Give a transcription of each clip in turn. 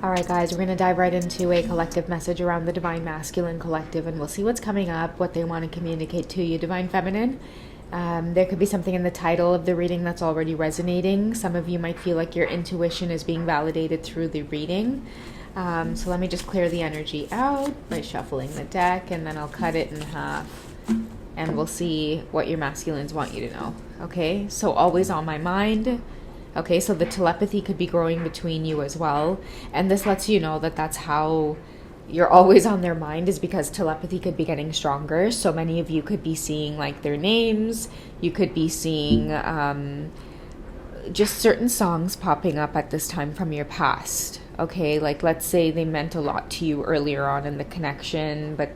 All right, guys, we're going to dive right into a collective message around the Divine Masculine Collective, and we'll see what's coming up, what they want to communicate to you, Divine Feminine. There could be something in the title of the reading that's already resonating. Some of you might feel like your intuition is being validated through the reading. So let me just clear the energy out by shuffling the deck, and then I'll cut it in half, and we'll see what your masculines want you to know. Okay, so always on my mind. Okay, so the telepathy could be growing between you as well. And this lets you know that that's how you're always on their mind, is because telepathy could be getting stronger. So many of you could be seeing like their names. You could be seeing just certain songs popping up at this time from your past. Okay, like let's say they meant a lot to you earlier on in the connection, but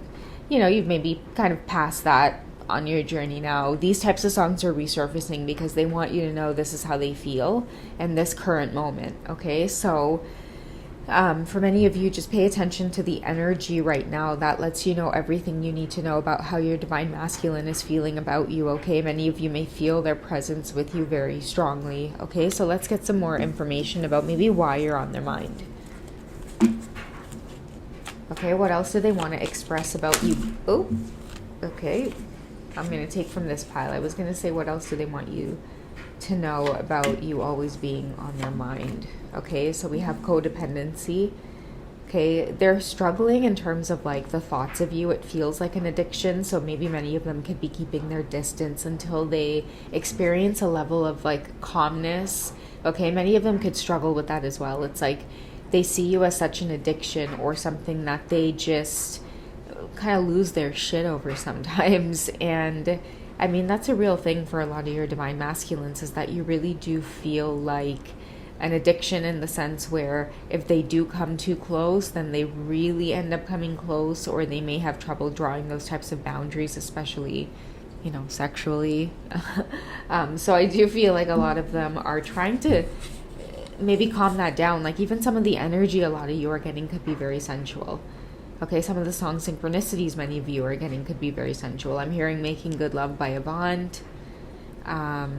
you know, you've maybe kind of passed that on your journey now. These types of songs are resurfacing because they want you to know this is how they feel in this current moment. Okay, so for many of you, just pay attention to the energy right now. That lets you know everything you need to know about how your Divine Masculine is feeling about you. Okay, many of you may feel their presence with you very strongly. Okay, so let's get some more information about maybe why you're on their mind. Okay, what else do they want to express about you? Oh, okay, I'm going to take from this pile. I was going to say, what else do they want you to know about you always being on their mind? Okay, so we have codependency. Okay, they're struggling in terms of like the thoughts of you. It feels like an addiction. So maybe many of them could be keeping their distance until they experience a level of like calmness. Okay, many of them could struggle with that as well. It's like they see you as such an addiction or something that they just kind of lose their shit over sometimes. And I mean, that's a real thing for a lot of your Divine Masculines, is that you really do feel like an addiction, in the sense where if they do come too close, then they really end up coming close, or they may have trouble drawing those types of boundaries, especially, you know, sexually. So I do feel like a lot of them are trying to maybe calm that down. Like even some of the energy a lot of you are getting could be very sensual. Okay, some of the song synchronicities many of you are getting could be very sensual. I'm hearing Making Good Love by Avant. I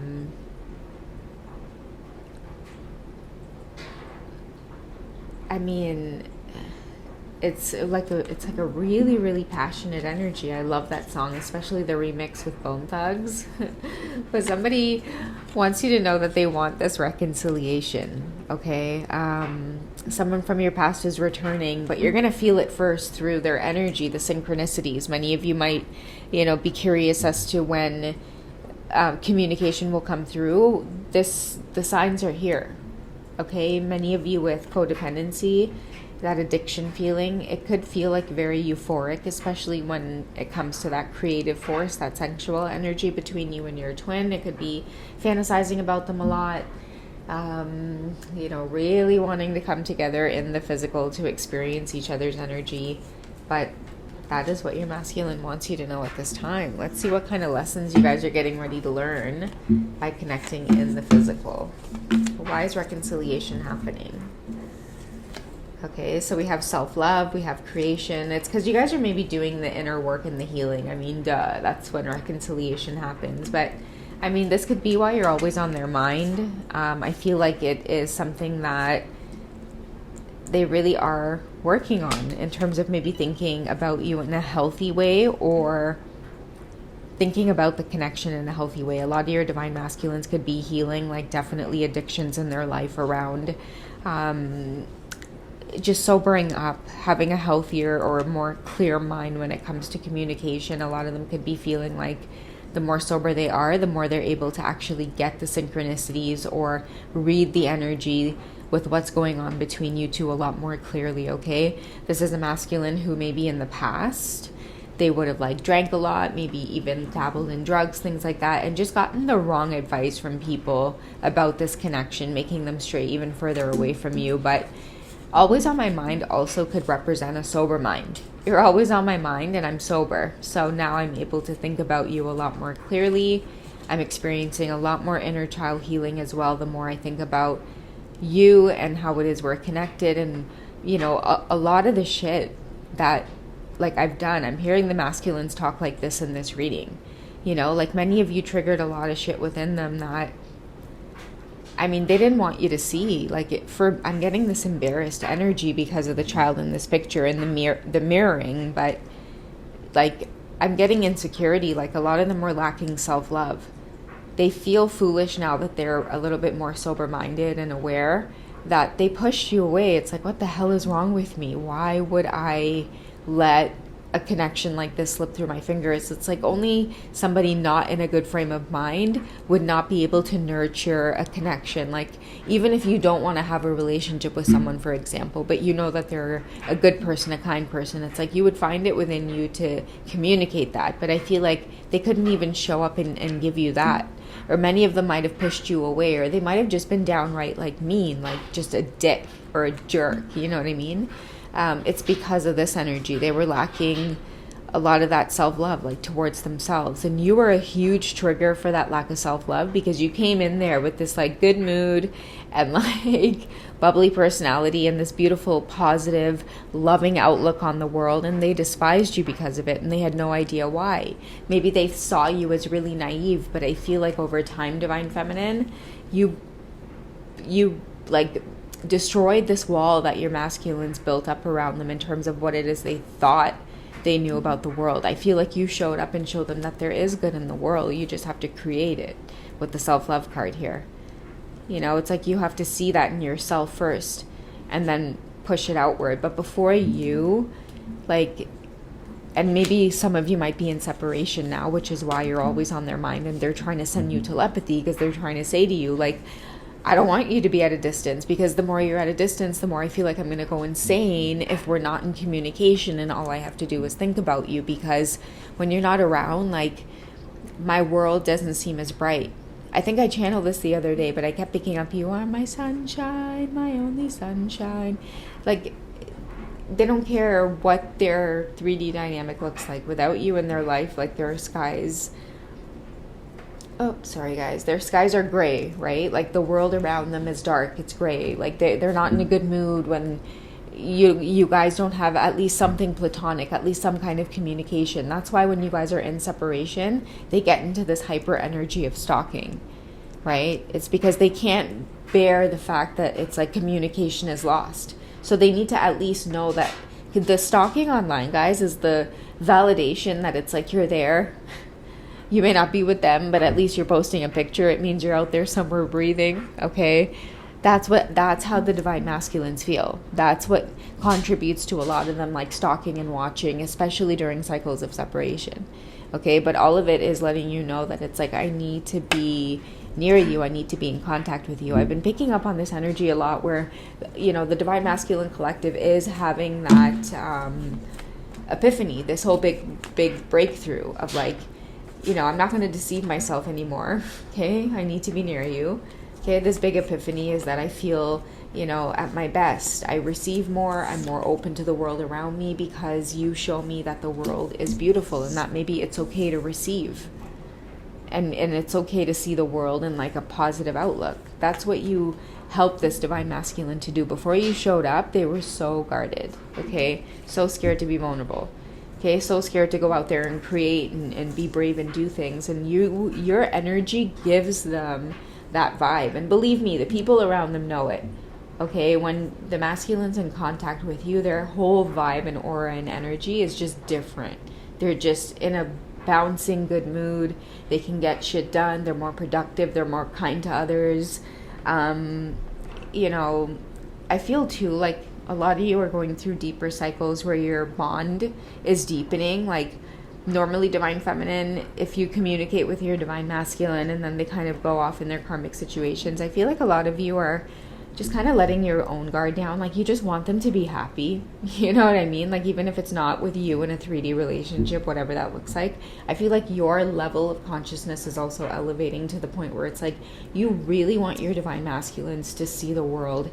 mean, it's like a really, really passionate energy. I love that song, especially the remix with Bone Thugs. But somebody wants you to know that they want this reconciliation. Okay, someone from your past is returning, but you're gonna feel it first through their energy, the synchronicities. Many of you might, you know, be curious as to when communication will come through. The signs are here. Okay, many of you with codependency, that addiction feeling, it could feel like very euphoric, especially when it comes to that creative force, that sensual energy between you and your twin. It could be fantasizing about them a lot, you know, really wanting to come together in the physical to experience each other's energy. But that is what your masculine wants you to know at this time. Let's see what kind of lessons you guys are getting ready to learn by connecting in the physical. Why is reconciliation happening? Okay, so we have self-love, we have creation. It's because you guys are maybe doing the inner work and the healing. I mean, duh, that's when reconciliation happens. But, I mean, this could be why you're always on their mind. I feel like it is something that they really are working on in terms of maybe thinking about you in a healthy way, or thinking about the connection in a healthy way. A lot of your Divine Masculines could be healing, like definitely addictions in their life around just sobering up, having a healthier or a more clear mind when it comes to communication. A lot of them could be feeling like the more sober they are, the more they're able to actually get the synchronicities or read the energy with what's going on between you two a lot more clearly. Okay, this is a masculine who maybe in the past they would have like drank a lot, maybe even dabbled in drugs, things like that, and just gotten the wrong advice from people about this connection, making them stray even further away from you. But always on my mind also could represent a sober mind. You're always on my mind and I'm sober. So now I'm able to think about you a lot more clearly. I'm experiencing a lot more inner child healing as well, the more I think about you and how it is we're connected. And, you know, a lot of the shit that like I've done, I'm hearing the masculines talk like this in this reading. You know, like many of you triggered a lot of shit within them that I mean, they didn't want you to see. Like, I'm getting this embarrassed energy because of the child in this picture and the mirroring, but like, I'm getting insecurity. Like, a lot of them were lacking self-love. They feel foolish now that they're a little bit more sober-minded and aware that they pushed you away. It's like, what the hell is wrong with me? Why would I let a connection like this slip through my fingers? It's like only somebody not in a good frame of mind would not be able to nurture a connection. Like, even if you don't want to have a relationship with someone, for example, but you know that they're a good person, a kind person, it's like you would find it within you to communicate that. But I feel like they couldn't even show up and give you that. Or many of them might have pushed you away, or they might have just been downright like mean, like just a dick or a jerk, you know what I mean? It's because of this energy. They were lacking a lot of that self-love, like towards themselves. And you were a huge trigger for that lack of self-love, because you came in there with this like good mood and like bubbly personality and this beautiful, positive, loving outlook on the world. And they despised you because of it, and they had no idea why. Maybe they saw you as really naive, but I feel like over time, Divine Feminine, you like destroyed this wall that your masculines built up around them in terms of what it is they thought they knew about the world. I feel like you showed up and showed them that there is good in the world. You just have to create it with the self-love card here. You know, it's like you have to see that in yourself first and then push it outward. But before you, like, and maybe some of you might be in separation now, which is why you're always on their mind, and they're trying to send you telepathy because they're trying to say to you, like, I don't want you to be at a distance, because the more you're at a distance, the more I feel like I'm going to go insane if we're not in communication and all I have to do is think about you. Because when you're not around, like, my world doesn't seem as bright. I think I channeled this the other day, but I kept picking up, you are my sunshine, my only sunshine. Like, they don't care what their 3D dynamic looks like without you in their life. Like, their skies... Oh, sorry guys. Their skies are gray, right? Like, the world around them is dark. It's gray. Like, they're not in a good mood when you guys don't have at least something platonic, at least some kind of communication. That's why when you guys are in separation, they get into this hyper energy of stalking, right? It's because they can't bear the fact that it's like communication is lost. So they need to at least know that the stalking online, guys, is the validation that it's like you're there. You may not be with them, but at least you're posting a picture. It means you're out there somewhere breathing, okay? That's how the Divine Masculines feel. That's what contributes to a lot of them, like, stalking and watching, especially during cycles of separation, okay? But all of it is letting you know that it's like, I need to be near you. I need to be in contact with you. I've been picking up on this energy a lot where, you know, the Divine Masculine Collective is having that epiphany, this whole big breakthrough of like, you know, I'm not going to deceive myself anymore, okay? I need to be near you, okay? This big epiphany is that I feel, you know, at my best. I receive more. I'm more open to the world around me because you show me that the world is beautiful and that maybe it's okay to receive. And it's okay to see the world in like a positive outlook. That's what you helped this Divine Masculine to do. Before you showed up, they were so guarded, okay? So scared to be vulnerable. Okay, so scared to go out there and create and be brave and do things. And your energy gives them that vibe. And believe me, the people around them know it. Okay, when the masculine's in contact with you, their whole vibe and aura and energy is just different. They're just in a bouncing good mood. They can get shit done. They're more productive. They're more kind to others. You know, I feel too like a lot of you are going through deeper cycles where your bond is deepening. Like, normally Divine Feminine, if you communicate with your Divine Masculine and then they kind of go off in their karmic situations, I feel like a lot of you are just kind of letting your own guard down. Like, you just want them to be happy. You know what I mean? Like, even if it's not with you in a 3D relationship, whatever that looks like, I feel like your level of consciousness is also elevating to the point where it's like you really want your Divine Masculines to see the world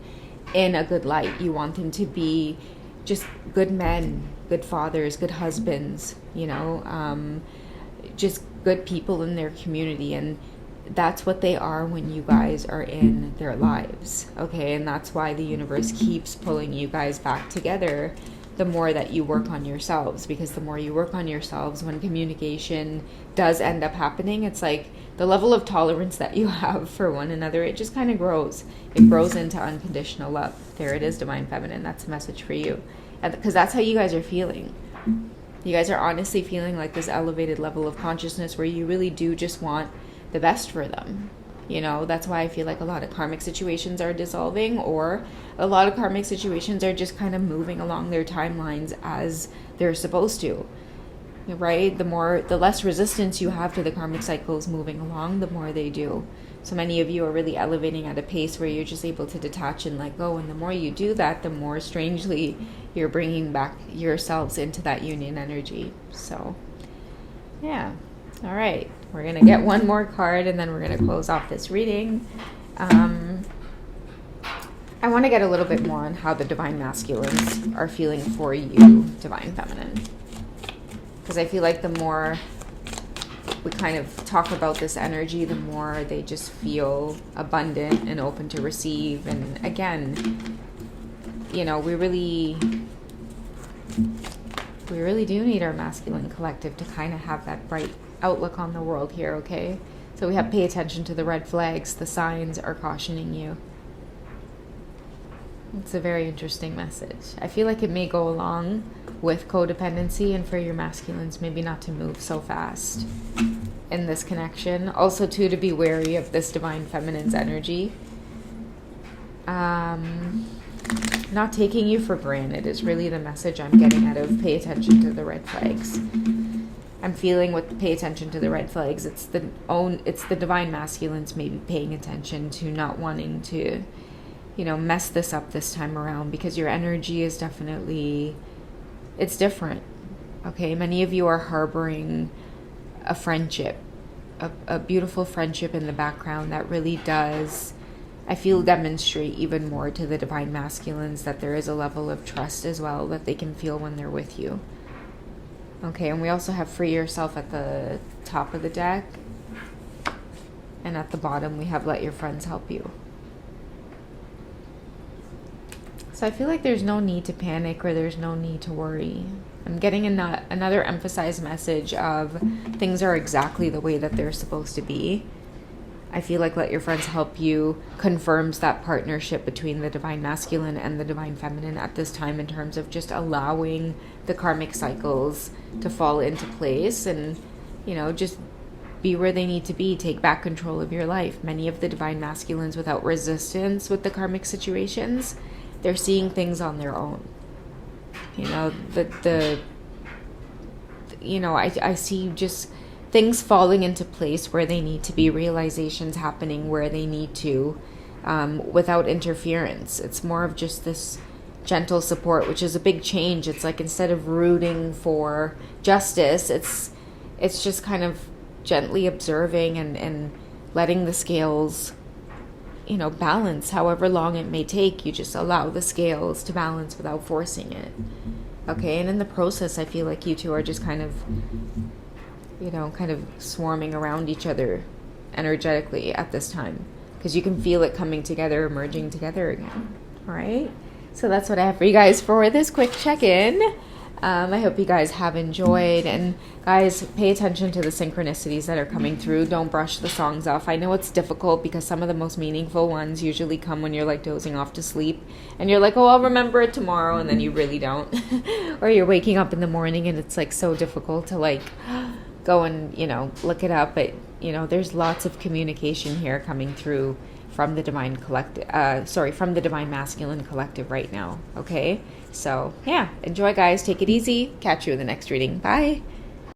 in a good light. You want them to be just good men, good fathers, good husbands, you know, just good people in their community. And that's what they are when you guys are in their lives, okay? And that's why the universe keeps pulling you guys back together the more that you work on yourselves. Because the more you work on yourselves, when communication does end up happening, it's like the level of tolerance that you have for one another, it just kind of grows. It grows into unconditional love. There it is, Divine Feminine. That's a message for you. Because that's how you guys are feeling. You guys are honestly feeling like this elevated level of consciousness where you really do just want the best for them. You know, that's why I feel like a lot of karmic situations are dissolving, or a lot of karmic situations are just kind of moving along their timelines as they're supposed to. Right? The less resistance you have to the karmic cycles moving along, the more they do. So many of you are really elevating at a pace where you're just able to detach and let go. And the more you do that, the more strangely you're bringing back yourselves into that union energy. So, yeah. All right. We're going to get one more card and then we're going to close off this reading. I want to get a little bit more on how the Divine Masculines are feeling for you, Divine Feminine. Because I feel like the more we kind of talk about this energy, the more they just feel abundant and open to receive. And again, you know, we really do need our masculine collective to kind of have that bright outlook on the world here, okay? So we have pay attention to the red flags. The signs are cautioning you. It's a very interesting message. I feel like it may go along with codependency, and for your masculines maybe not to move so fast in this connection. Also too, to be wary of this Divine Feminine's energy. Not taking you for granted is really the message I'm getting out of pay attention to the red flags. I'm feeling with pay attention to the red flags, it's the Divine Masculines maybe paying attention to not wanting to, you know, mess this up this time around, because your energy is definitely, it's different. Okay, many of you are harboring a friendship, a beautiful friendship in the background that really does, I feel, demonstrate even more to the Divine Masculines that there is a level of trust as well that they can feel when they're with you. Okay, and we also have free yourself at the top of the deck. And at the bottom we have let your friends help you. So I feel like there's no need to panic, or there's no need to worry. I'm getting another emphasized message of things are exactly the way that they're supposed to be. I feel like let your friends help you confirms that partnership between the Divine Masculine and the Divine Feminine at this time, in terms of just allowing the karmic cycles to fall into place and, you know, just be where they need to be. Take back control of your life. Many of the Divine Masculines, without resistance with the karmic situations, they're seeing things on their own. You know, I see just things falling into place where they need to be, realizations happening where they need to, without interference. It's more of just this gentle support, which is a big change. It's like, instead of rooting for justice, it's just kind of gently observing and letting the scales, you know, balance. However long it may take, you just allow the scales to balance without forcing it. Okay, and in the process, I feel like you two are just kind of, you know, kind of swarming around each other energetically at this time, because you can feel it coming together, merging together again. All right, so that's what I have for you guys for this quick check-in. I hope you guys have enjoyed, and guys, pay attention to the synchronicities that are coming through. Don't brush the songs off. I know it's difficult because some of the most meaningful ones usually come when you're like dozing off to sleep and you're like, oh, I'll remember it tomorrow, and then you really don't. Or you're waking up in the morning and it's like so difficult to like go and, you know, look it up. But, you know, there's lots of communication here coming through from the Divine Collective, from the Divine Masculine Collective right now. Okay, so yeah, enjoy, guys. Take it easy. Catch you in the next reading. Bye.